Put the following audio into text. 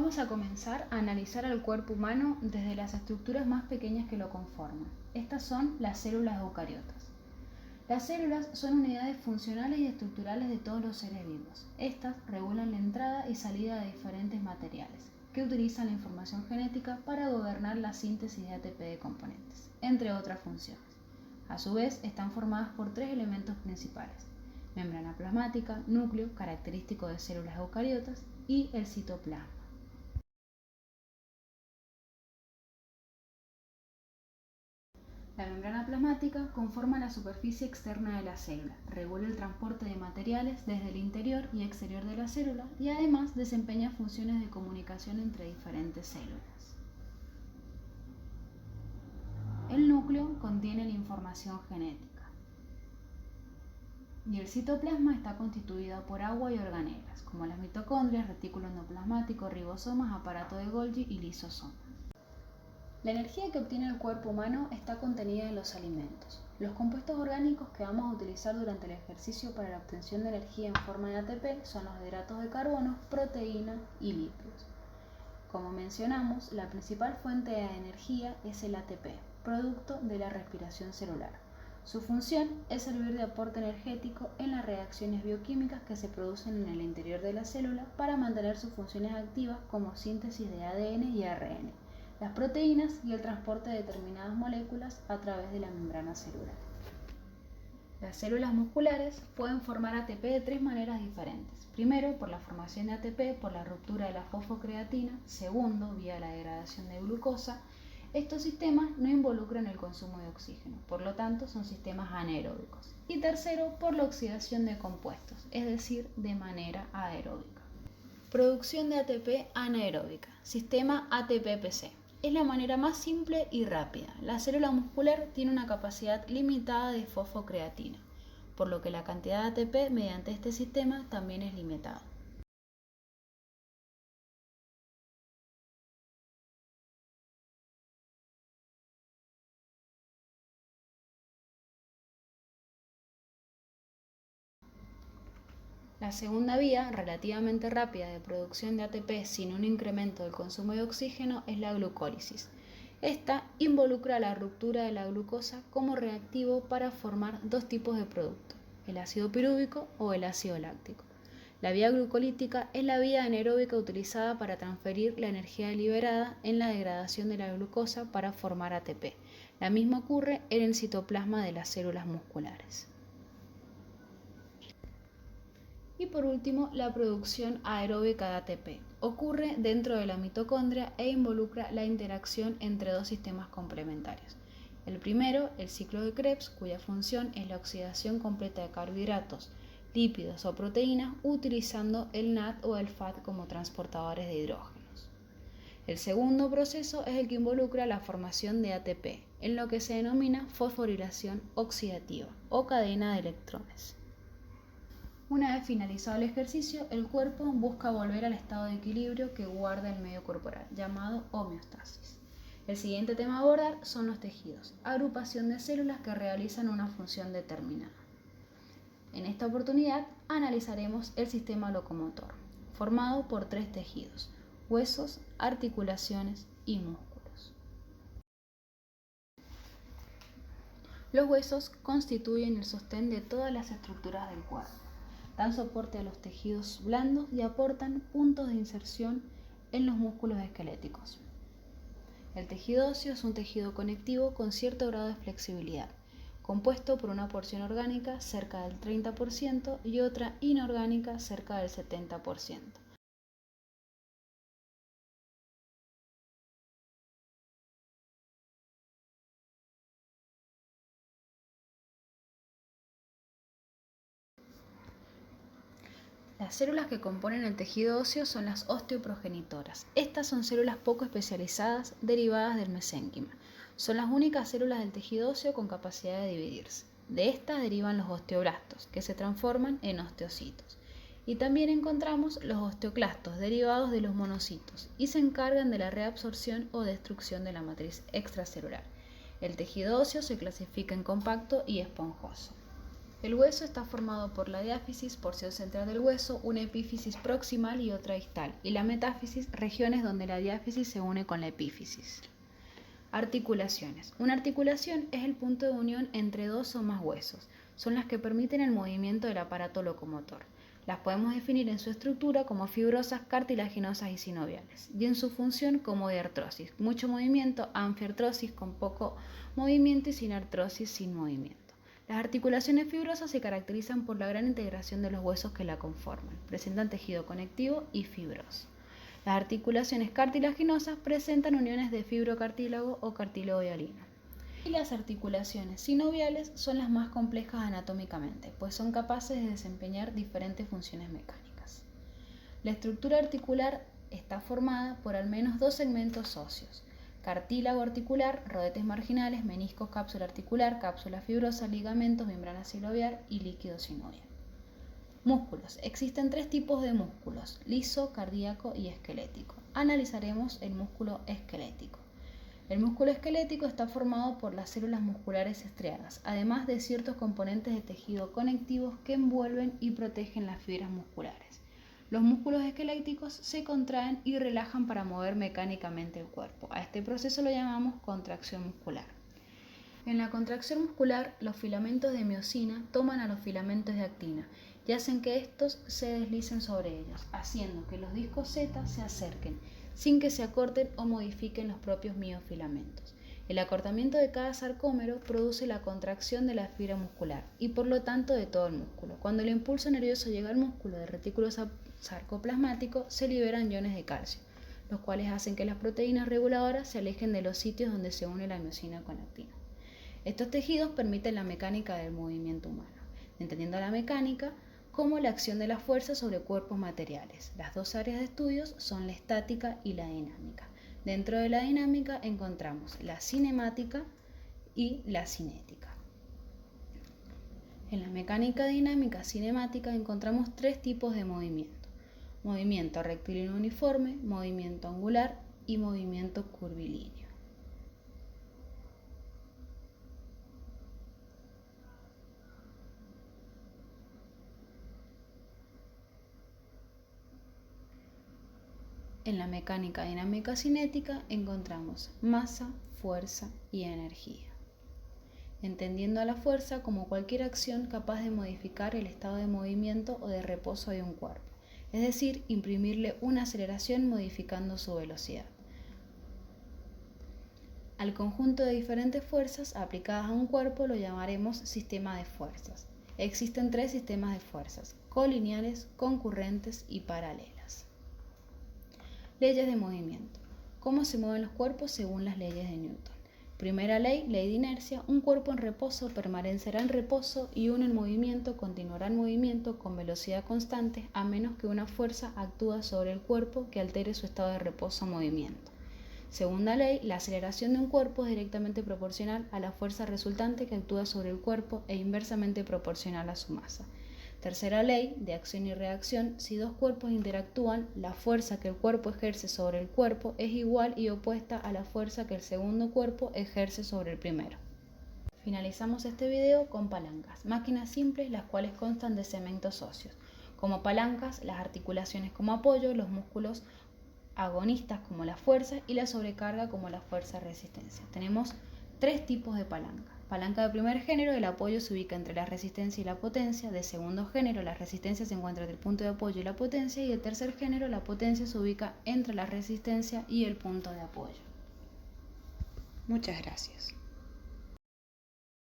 Vamos a comenzar a analizar al cuerpo humano desde las estructuras más pequeñas que lo conforman. Estas son las células eucariotas. Las células son unidades funcionales y estructurales de todos los seres vivos. Estas regulan la entrada y salida de diferentes materiales, que utilizan la información genética para gobernar la síntesis de ATP de componentes, entre otras funciones. A su vez, están formadas por tres elementos principales: membrana plasmática, núcleo, característico de células eucariotas, y el citoplasma. La membrana plasmática conforma la superficie externa de la célula, regula el transporte de materiales desde el interior y exterior de la célula y además desempeña funciones de comunicación entre diferentes células. El núcleo contiene la información genética y el citoplasma está constituido por agua y organelas, como las mitocondrias, retículo endoplasmático, ribosomas, aparato de Golgi y lisosomas. La energía que obtiene el cuerpo humano está contenida en los alimentos. Los compuestos orgánicos que vamos a utilizar durante el ejercicio para la obtención de energía en forma de ATP son los hidratos de carbono, proteínas y lípidos. Como mencionamos, la principal fuente de energía es el ATP, producto de la respiración celular. Su función es servir de aporte energético en las reacciones bioquímicas que se producen en el interior de la célula para mantener sus funciones activas como síntesis de ADN y ARN, las proteínas y el transporte de determinadas moléculas a través de la membrana celular. Las células musculares pueden formar ATP de tres maneras diferentes. Primero, por la formación de ATP por la ruptura de la fosfocreatina. Segundo, vía la degradación de glucosa. Estos sistemas no involucran el consumo de oxígeno, por lo tanto son sistemas anaeróbicos. Y tercero, por la oxidación de compuestos, es decir, de manera aeróbica. Producción de ATP anaeróbica, sistema ATP-PC. Es la manera más simple y rápida. La célula muscular tiene una capacidad limitada de fosfocreatina, por lo que la cantidad de ATP mediante este sistema también es limitada. La segunda vía, relativamente rápida de producción de ATP sin un incremento del consumo de oxígeno, es la glucólisis. Esta involucra la ruptura de la glucosa como reactivo para formar dos tipos de productos, el ácido pirúvico o el ácido láctico. La vía glucolítica es la vía anaeróbica utilizada para transferir la energía liberada en la degradación de la glucosa para formar ATP. La misma ocurre en el citoplasma de las células musculares. Y por último, la producción aeróbica de ATP. Ocurre dentro de la mitocondria e involucra la interacción entre dos sistemas complementarios. El primero, el ciclo de Krebs, cuya función es la oxidación completa de carbohidratos, lípidos o proteínas utilizando el NAD o el FAT como transportadores de hidrógenos. El segundo proceso es el que involucra la formación de ATP, en lo que se denomina fosforilación oxidativa o cadena de electrones. Una vez finalizado el ejercicio, el cuerpo busca volver al estado de equilibrio que guarda el medio corporal, llamado homeostasis. El siguiente tema a abordar son los tejidos, agrupación de células que realizan una función determinada. En esta oportunidad analizaremos el sistema locomotor, formado por tres tejidos: huesos, articulaciones y músculos. Los huesos constituyen el sostén de todas las estructuras del cuerpo. Dan soporte a los tejidos blandos y aportan puntos de inserción en los músculos esqueléticos. El tejido óseo es un tejido conectivo con cierto grado de flexibilidad, compuesto por una porción orgánica cerca del 30% y otra inorgánica cerca del 70%. Las células que componen el tejido óseo son las osteoprogenitoras. Estas son células poco especializadas derivadas del mesénquima. Son las únicas células del tejido óseo con capacidad de dividirse. De estas derivan los osteoblastos, que se transforman en osteocitos. Y también encontramos los osteoclastos, derivados de los monocitos, y se encargan de la reabsorción o destrucción de la matriz extracelular. El tejido óseo se clasifica en compacto y esponjoso. El hueso está formado por la diáfisis, porción central del hueso, una epífisis proximal y otra distal, y la metáfisis, regiones donde la diáfisis se une con la epífisis. Articulaciones. Una articulación es el punto de unión entre dos o más huesos. Son las que permiten el movimiento del aparato locomotor. Las podemos definir en su estructura como fibrosas, cartilaginosas y sinoviales, y en su función como de artrosis, mucho movimiento, anfiartrosis con poco movimiento y sin artrosis sin movimiento. Las articulaciones fibrosas se caracterizan por la gran integración de los huesos que la conforman, presentan tejido conectivo y fibroso. Las articulaciones cartilaginosas presentan uniones de fibrocartílago o cartílago hialino. Y las articulaciones sinoviales son las más complejas anatómicamente, pues son capaces de desempeñar diferentes funciones mecánicas. La estructura articular está formada por al menos dos segmentos óseos: cartílago articular, rodetes marginales, meniscos, cápsula articular, cápsula fibrosa, ligamentos, membrana sinovial y líquido sinovial. Músculos. Existen tres tipos de músculos: liso, cardíaco y esquelético. Analizaremos el músculo esquelético. El músculo esquelético está formado por las células musculares estriadas, además de ciertos componentes de tejido conectivos que envuelven y protegen las fibras musculares. Los músculos esqueléticos se contraen y relajan para mover mecánicamente el cuerpo. A este proceso lo llamamos contracción muscular. En la contracción muscular, los filamentos de miosina toman a los filamentos de actina y hacen que estos se deslicen sobre ellos, haciendo que los discos Z se acerquen, sin que se acorten o modifiquen los propios miofilamentos. El acortamiento de cada sarcómero produce la contracción de la fibra muscular y por lo tanto de todo el músculo. Cuando el impulso nervioso llega al músculo del retículo sarcoplasmático, se liberan iones de calcio, los cuales hacen que las proteínas reguladoras se alejen de los sitios donde se une la miosina con la actina. Estos tejidos permiten la mecánica del movimiento humano, entendiendo la mecánica como la acción de la fuerza sobre cuerpos materiales. Las dos áreas de estudios son la estática y la dinámica. Dentro de la dinámica encontramos la cinemática y la cinética. En la mecánica dinámica cinemática encontramos tres tipos de movimiento: movimiento rectilíneo uniforme, movimiento angular y movimiento curvilíneo. En la mecánica dinámica cinética encontramos masa, fuerza y energía, entendiendo a la fuerza como cualquier acción capaz de modificar el estado de movimiento o de reposo de un cuerpo, es decir, imprimirle una aceleración modificando su velocidad. Al conjunto de diferentes fuerzas aplicadas a un cuerpo lo llamaremos sistema de fuerzas. Existen tres sistemas de fuerzas: colineales, concurrentes y paralelas. Leyes de movimiento. ¿Cómo se mueven los cuerpos según las leyes de Newton? Primera ley, ley de inercia: un cuerpo en reposo permanecerá en reposo y uno en movimiento continuará en movimiento con velocidad constante a menos que una fuerza actúe sobre el cuerpo que altere su estado de reposo o movimiento. Segunda ley, la aceleración de un cuerpo es directamente proporcional a la fuerza resultante que actúa sobre el cuerpo e inversamente proporcional a su masa. Tercera ley, de acción y reacción: si dos cuerpos interactúan, la fuerza que el cuerpo ejerce sobre el cuerpo es igual y opuesta a la fuerza que el segundo cuerpo ejerce sobre el primero. Finalizamos este video con palancas, máquinas simples las cuales constan de segmentos óseos. Como palancas, las articulaciones como apoyo, los músculos agonistas como la fuerza y la sobrecarga como la fuerza de resistencia. Tenemos tres tipos de palanca. Palanca de primer género: el apoyo se ubica entre la resistencia y la potencia. De segundo género, la resistencia se encuentra entre el punto de apoyo y la potencia. Y de tercer género, la potencia se ubica entre la resistencia y el punto de apoyo. Muchas gracias.